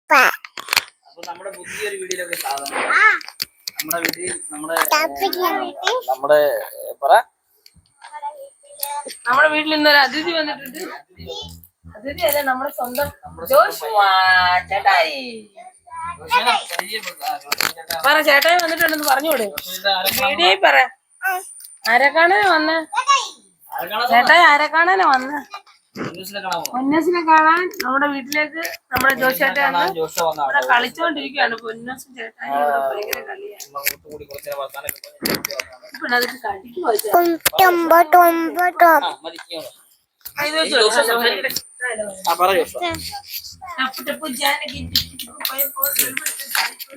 അപ്പൊ നമ്മുടെ പുതിയൊരു വീഡിയോയിലൊക്കെ സാധനം നമ്മുടെ വീട്ടിൽ നമ്മുടെ പറ നമ്മുടെ വീട്ടിൽ ഇന്നൊരു അതിഥി വന്നിട്ടുണ്ട്. അതിഥി അല്ല, നമ്മുടെ സ്വന്തം ജോഷുവാ ചേട്ടായി. പറ, ചേട്ടായി വന്നിട്ടുണ്ടെന്ന് പറഞ്ഞൂടെ? വീഡിയോയിൽ പറ. ആരെ കാണാനാ വന്ന ചേട്ടായി? ആരെ കാണാനാ വന്ന? പൊന്നൂസിനെ കാണാൻ നമ്മുടെ വീട്ടിലേക്ക് നമ്മുടെ ജോഷ് ചേട്ടൻ ഇവിടെ കളിച്ചോണ്ടിരിക്കുകയാണ്. പൊന്നൂസും ചേട്ടായി ഭയങ്കര കളിയാണ്. പിന്നെ അതൊക്കെ കടിക്കുമോ?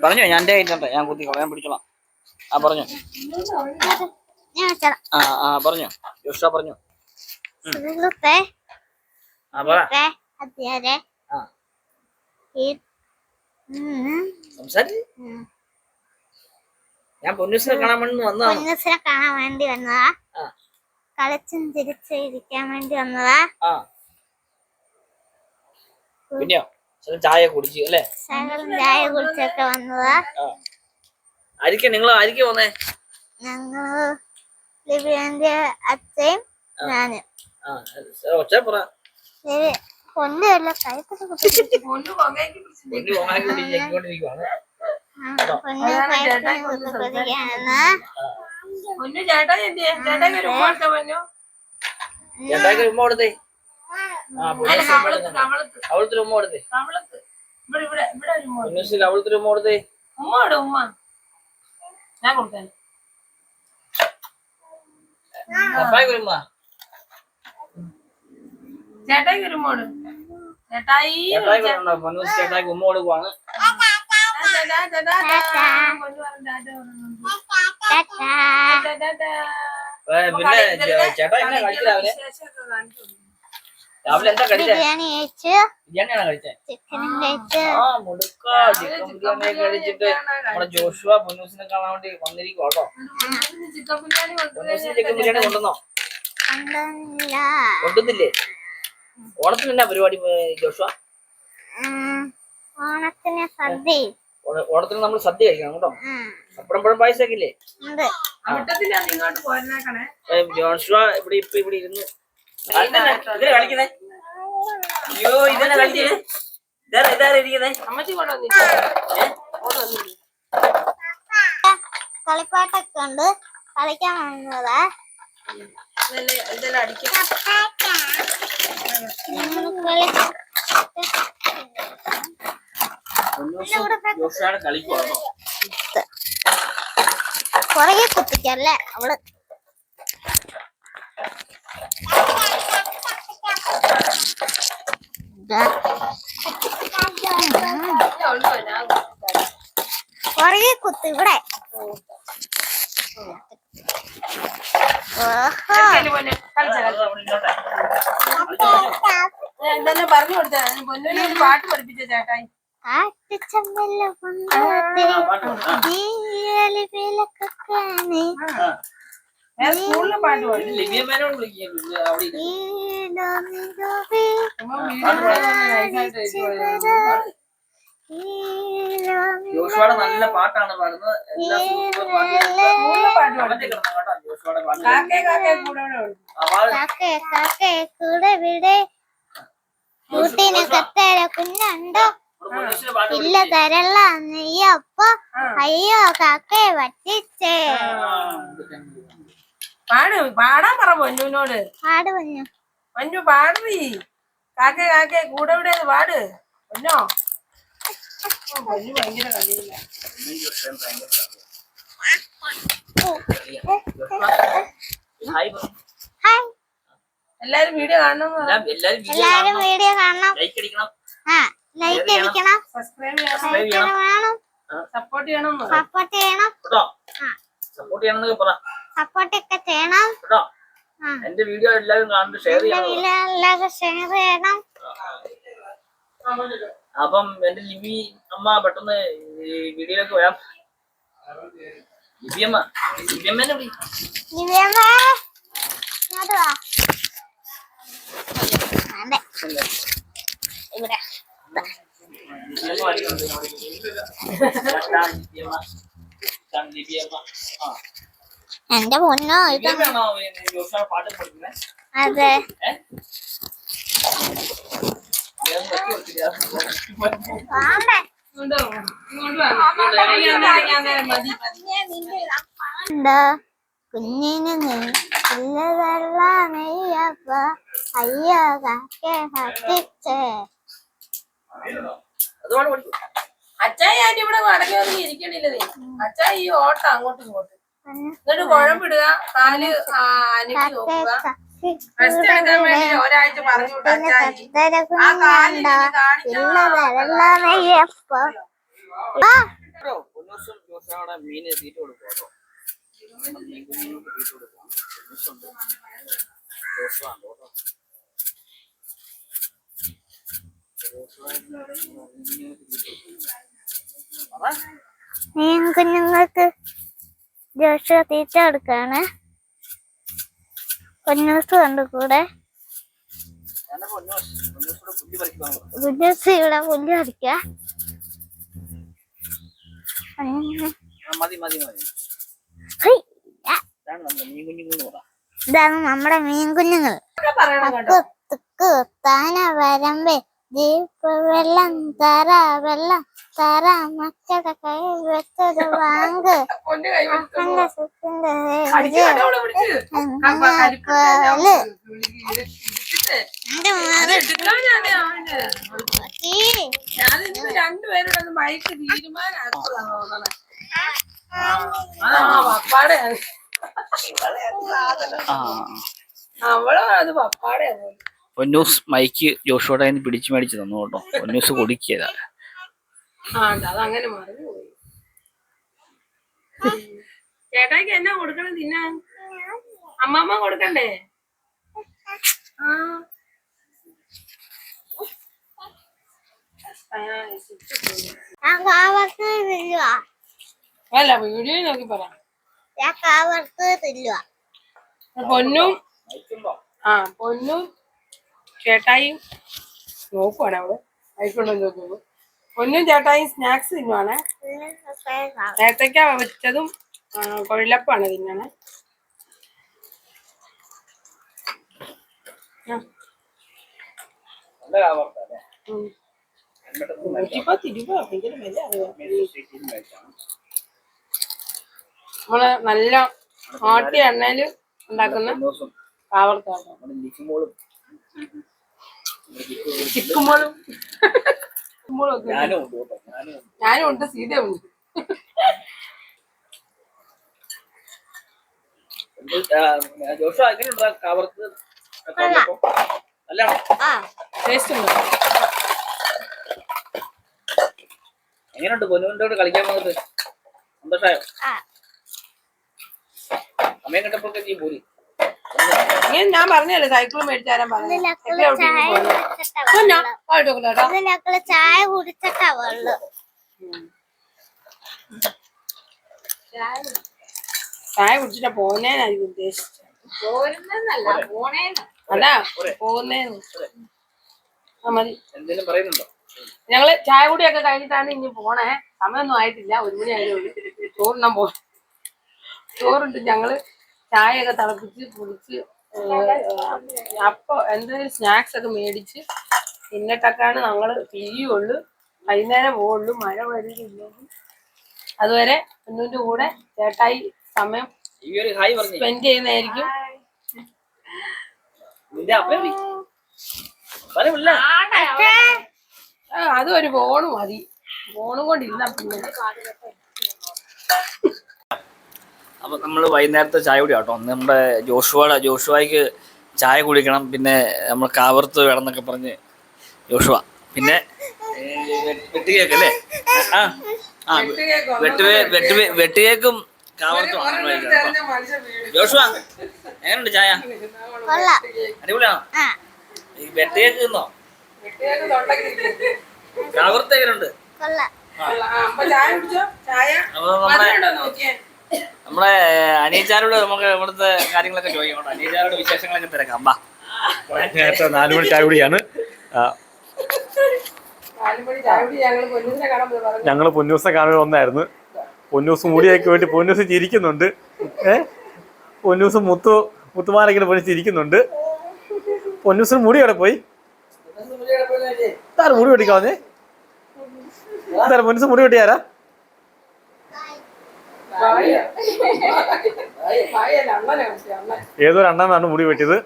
പറഞ്ഞോ, ഞാൻ ഞാൻ കുത്തിക്കോളാം, ഞാൻ പിടിച്ചോളാം. പറഞ്ഞോ. പറഞ്ഞോ ജോഷ, പറഞ്ഞോ. ഞാൻ പൊന്നൂസിനെ കാണാൻ വേണ്ടി വന്നതാ. കളിച്ചും തിരിച്ചിരിക്കാൻ വേണ്ടി വന്നതാ. പിന്നെയോ ചായ കുടിച്ചു അല്ലേ? ചായ കുടിച്ചൊക്കെ വന്നതാ. നിങ്ങൾ ആയിരിക്കും വന്നേ? ഞങ്ങള് ലിബിയന്റെ അച്ഛയും ഞാനും. പൊന്നല്ല ചേട്ടായി ഉമ്മ കൊടുത്തേ. അവളത്തിന് ഉമ്മ കൊടുത്തേ. അവളത്തിന് ഉമ്മ കൊടുത്തേ. ഉമ്മ ഞാൻ കൊടുത്തേ. ഉമ്മ ചേട്ടായി വരുമ്പോട് ചേട്ടായി ചേട്ടായിക്ക് ഉമ്മ കൊടുക്കുവാണ്. പിന്നെ ചേട്ടായി എന്നാ കഴിച്ചില്ല? രാവിലെ എന്താ കഴിച്ചേ? ബിരിയാണിയാണോ കഴിച്ചേ? ചിക്കൻ ബിരിയാണി കഴിച്ചിട്ട് നമ്മുടെ ജോഷുവ പൊന്നൂസിനെ കാണാൻ വേണ്ടി വന്നിരിക്കും കേട്ടോ. പൊന്നൂസിന് ചിക്കൻ ബിരിയാണി കൊണ്ടുവന്നോ? കൊണ്ടുവന്നില്ലേ? ഓണത്തിന് എന്നാ പരിപാടി ജോഷുവ? ഓണത്തിന് നമ്മൾ സദ്യ കഴിക്കണം കേട്ടോ. അപ്പഴം പായസമൊക്കെ ഇല്ലേ? ജോഷുവ ഇവിടെ ഇരുന്നു ഇതിനെ കളിക്കുന്നേ. അയ്യോ, ഇതെന്നെ കളിക്കുന്നേ. ഇതാരാ ഇരിക്കുന്നേ? കളിപ്പാട്ടൊക്കെ ഉണ്ട്, കളിക്കാൻ വന്നതാ. ഇതെല്ലാം അടിക്കും. കൊറേ കുത്തിക്കല്ലേ അവള്. കൊറേ കുത്ത് ഇവിടെ. പറഞ്ഞു കൊടുത്താ പൊന്നൂന് ഒരു പാട്ട് പഠിപ്പിച്ച ചേട്ടായി. സ്കൂളിലെ പാട്ട് പാടി. ജോഷുവയുടെ നല്ല പാട്ടാണ് പാടുന്നത്. കുഞ്ഞുണ്ടോ ഇല്ല തരല്ല നെയ്യപ്പ അയ്യോ കാക്കയെ വറ്റിച്ചേ. പാടാൻ പറ പൊന്നൂനോട്. പാട് പൊന്നു. പൊന്നു പാടീ. കാക്കേ കാക്കേ കൂടെ ഇവിടെ പാട് പൊന്നോ. പൊന്നു ഭയങ്കര കളിയില്ല. എല്ലാരും വീഡിയോ കാണണം. എല്ലാരും വീഡിയോ കാണണം. ലൈക്ക് അടിക്കണം, സബ്സ്ക്രൈബ് ചെയ്യണം, സപ്പോർട്ട് ചെയ്യണം. സപ്പോർട്ട് ചെയ്യണം. സപ്പോർട്ട് ഒക്കെ ചെയ്യണം. എന്റെ വീഡിയോ എല്ലാവരും കാണുന്നത് ഷെയർ ചെയ്യണം. അപ്പം എന്റെ ലിബി അമ്മ പെട്ടെന്ന് വീഡിയോയിലേക്ക് വരാം. ലിബിയമ്മ ഇവിടെ എന്റെ പൊന്നോ ഇത് പാട്ട് പഠിക്കുന്നത് അതെ വാണ്ടേ കുഞ്ഞിന് നെയ്യല്ല നെയ്യപ്പ അയ്യോ കാക്കേ ഹത്തിച്ചേ അതുകൊണ്ട് പഠിക്കും. അച്ചായി ആന്റി ഇവിടെ മടങ്ങി ഒന്നും ഇരിക്കണില്ലേ അച്ചായി ഈ ഓട്ടം അങ്ങോട്ടും ഇങ്ങോട്ടും എന്നിട്ട് കുഴമ്പിടുക കാല് അനക്കി നോക്കുക റെസ്റ്റ് എടുക്കാൻ വേണ്ടി ഒരാഴ്ച പറഞ്ഞു വിട്ടു അച്ചായി ആ കാലിൽ മീന് തീറ്റ കൊടുക്കും കേട്ടോ. മീൻ കുഞ്ഞുങ്ങൾക്ക് ജോഷ തീറ്റ കൊടുക്കാണ് കുഞ്ഞൂസ് കൊണ്ട് കൂടെ കുഞ്ഞൂസ് ഇവിടെ പുല്ല് പറിക്ക മതി മതി മതി. ഇതാണ് നമ്മുടെ മീൻ കുഞ്ഞുങ്ങൾ താന വരമ്പേ ജീപ്പ് വെള്ളം തറ വെള്ളം തറ മക്കളുടെ കൈ വെച്ചത് വാങ്ക് അപ്പന്റെ സുത്തിന്റെ രണ്ടുപേരുടെ മൈക്ക് തീരുമാനം പപ്പാടെ അവളോ അത് പപ്പാടെ പൊന്നൂസ് മൈക്ക് ജോഷുവോടെ പിടിച്ചു മേടിച്ച് തന്നു കേട്ടോ. പൊന്നൂസ് കൊടുക്കിയതാ. അതങ്ങനെ മറന്നുപോയി. ചേട്ടായിക്ക് എന്നാ കൊടുക്കണം തിന്നാൻ? അമ്മമ്മ കൊടുക്കണ്ടേ? അല്ല വീഡിയോ നോക്കി പറ. പൊന്നും പൊന്നും ചേട്ടായും നോക്കുവാണ് അവിടെ ആയിക്കൊണ്ടോ നോക്കുന്നു. പൊന്നും ചേട്ടായും സ്നാക്സ് തിന്നുവാണ്. ഏത്തക്ക വെച്ചതും കൊഴലപ്പാണ് തിന്നാണ്. നമ്മള് നല്ല ആട്ടിയ എണ്ണയില് ഉണ്ടാക്കുന്ന കാവർക്കാണ്. ചിക്കുമ്പോളും ഞാനും ഉണ്ട്, സീതയും ഉണ്ട്. എങ്ങനെയുണ്ട് പൊന്നുവിന്റെ കളിക്കാൻ വന്നിട്ട്? സന്തോഷായോ? അമ്മയെ കണ്ടപ്പോഴൊക്കെ നീ പോരി. ഞാൻ പറഞ്ഞല്ലേ സൈക്കിൾ മേടിച്ചാരാൻ പറഞ്ഞു. ചായ കുടിച്ചിട്ടാ വെള്ളു ചായ കുടിച്ചിട്ടാ പോന്നേനായിരിക്കും ഉദ്ദേശിച്ചത്. അതാ പോന്നേന്ന്. മതി. എന്തെങ്കിലും പറയുന്നുണ്ടോ? ഞങ്ങള് ചായ കുടിയൊക്കെ കഴിഞ്ഞിട്ടാണ് ഇനി പോണേ. സമയമൊന്നും ആയിട്ടില്ല, 1 മണി ആയതുള്ളൂ. ചോറിനാൻ പോ. ചോറുണ്ട്. ഞങ്ങള് ചായയൊക്കെ തിളപ്പിച്ച് കുടിച്ച് അപ്പൊ എന്തെങ്കിലും സ്നാക്സ് ഒക്കെ മേടിച്ച് എന്നിട്ടൊക്കെയാണ് ഞങ്ങള് തിരിയുള്ളൂ. വൈകുന്നേരം പോവുള്ളൂ. മഴ വരുന്നില്ലെങ്കിൽ അതുവരെ പൊന്നൂന്റെ കൂടെ ചേട്ടായി സമയം സ്പെൻഡ് ചെയ്യുന്നതായിരിക്കും. അതും ഒരു ഫോണ് മതി. ഫോണും കൊണ്ടിരുന്നാ പിന്നെ. അപ്പൊ നമ്മള് വൈകുന്നേരത്തെ ചായ കുടി കേട്ടോ. നമ്മുടെ ജോഷുവായിക്ക് ചായ കുടിക്കണം. പിന്നെ നമ്മൾ കാവർത്ത് വേണമെന്നൊക്കെ പറഞ്ഞ് ജോഷുവ. പിന്നെ വെട്ടുകേക്ക് അല്ലേ? വെട്ടുകേക്കും കാവർത്തും ജോഷുവ. എങ്ങനെയുണ്ട് ചായ? അടിപൊളിയാണോ? ഈ വെട്ടുകേക്ക് തിന്നോ? കാവർത്ത് എങ്ങനെയുണ്ട്? നമ്മളെ അനീച്ചാരോട് നമുക്ക് ഇവിടുത്തെ കാര്യങ്ങളൊക്കെ ചോദിക്കണം. അനീച്ചാരോട് വിശേഷങ്ങളൊക്കെ തിരക്കാം. 4 മണി ചായ കുടിയാണ്. 4 ചായ കുടി ഞങ്ങൾ പൊന്നൂസിനെ കാണാൻ പോയി പറഞ്ഞു. ഞങ്ങൾ പൊന്നൂസിനെ കാണാൻ വന്നായിരുന്നു. പൊന്നൂസ് മുടിയൊക്കെ വേണ്ടി പൊന്നൂസ് ചിരിക്കുന്നുണ്ട്. പൊന്നൂസ് മുത്തുമാലൊക്കെ പോയി ചിരിക്കുന്നുണ്ട്. പൊന്നൂസിന് മുടി എവിടെ പോയി? താര മുടി വെട്ടിക്കാവന്നേ? താര പൊന്നൂസ് മുടി വെട്ടിയാരാ? ഏതൊരു അണ്ണനാണ് മുടി വെട്ടിയത്.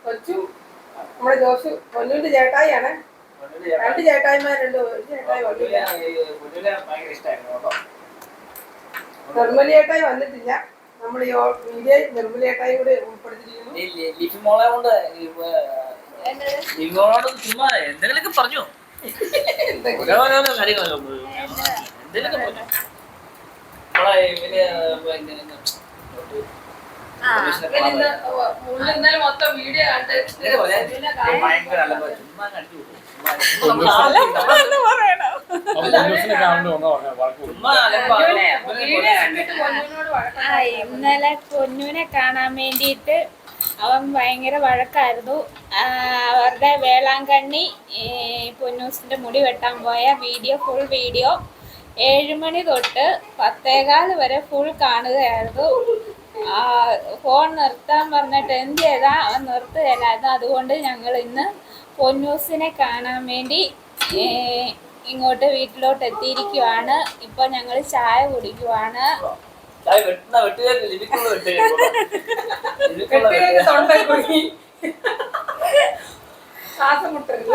കൊച്ചു നമ്മുടെ ജോസ് പൊന്നൂന്റെ ചേട്ടായിയാണ്. 2 ചേട്ടായിമാരുണ്ട്. ഒരു ചേട്ടായി നിർമ്മലി ചേട്ടായി വന്നിട്ടില്ല. നമ്മുടെ ഇന്ത്യയിൽ നിർമ്മലി ചേട്ടായി കൂടെ ഉൾപ്പെടുത്തിയിരിക്കുന്നു. ചുമ്മാ എന്തെങ്കിലുമൊക്കെ പറഞ്ഞു മൊത്തം വീഡിയോ കണ്ട് ഇന്നലെ പൊന്നൂനെ കാണാൻ വേണ്ടിയിട്ട് അവൻ ഭയങ്കര വഴക്കായിരുന്നു. അവരുടെ വേളാങ്കണ്ണി പൊന്നൂസിന്റെ മുടി വെട്ടാൻ പോയ ഫുൾ വീഡിയോ 7 മണി തൊട്ട് 10:15 വരെ ഫുൾ കാണുകയായിരുന്നു. ഫോൺ നിർത്താൻ പറഞ്ഞിട്ട് എന്ത് ചെയ്താൽ അവൻ നിർത്തുകയില്ലായിരുന്നു. അതുകൊണ്ട് ഞങ്ങൾ ഇന്ന് പൊന്നൂസിനെ കാണാൻ വേണ്ടി ഇങ്ങോട്ട് വീട്ടിലോട്ട് എത്തിയിരിക്കുവാണ്. ഇപ്പൊ ഞങ്ങൾ ചായ കുടിക്കുവാണ്. ശ്വാസം മുട്ടരുത്.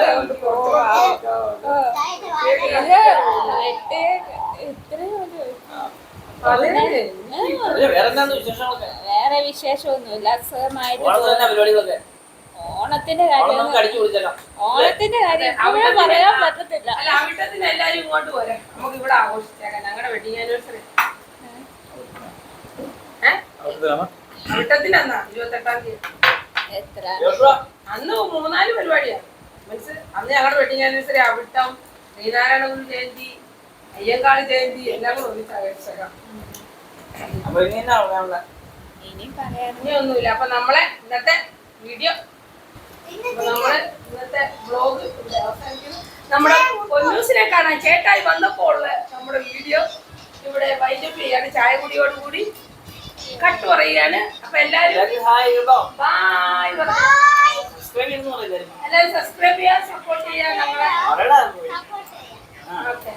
വേറെ വിശേഷമൊന്നുമില്ല. സുഖമായിട്ട് ഓണത്തിന്റെ കാര്യം ഇപ്പോഴും പറയാൻ പറ്റത്തില്ല. അല്ല, അവിട്ടത്തിന് എല്ലാരും ഇങ്ങോട്ട് പോരെ, നമുക്ക് ഇവിടെ ആഘോഷിച്ചേക്കാം. ഞങ്ങളുടെ വെഡിങ് ആനിവേഴ്സറി അവിട്ടത്തിനന്നാ 28-ാം തീയതി. എത്ര അന്ന് 3-4 പരിപാടിയാണ്. മീൻസ് അന്ന് ഞങ്ങളുടെ വെഡിങ് ആനിവേഴ്സറി അവിട്ടം, ശ്രീനാരായണ ഗുരു ജയന്തി, അയ്യങ്കാളി ജയന്തി എല്ലാം കൂടെ ഒന്നിച്ച് ആഘോഷിച്ചേക്കാം. ഇനി പറയാൻ ഒന്നുമില്ല. അപ്പൊ നമ്മളെ ഇന്നത്തെ വീഡിയോ, നമ്മള് ഇന്നത്തെ വ്ലോഗ് ഇവിടെ അവസാനിക്കുന്നു. നമ്മുടെ പൊന്നൂസിനെ കാണാൻ ചേട്ടായി വന്നപ്പോൾ ഉള്ള നമ്മുടെ വീഡിയോ ഇവിടെ വൈൻഡപ്പ് ചെയ്യാണ്. ചായ കുടിയോടുകൂടി കട്ട് പറയുകയാണ്. അപ്പൊ എല്ലാരും എല്ലാരും സബ്സ്ക്രൈബ് ചെയ്യാൻ, സപ്പോർട്ട് ചെയ്യാൻ നമ്മളെ. ഓക്കെ.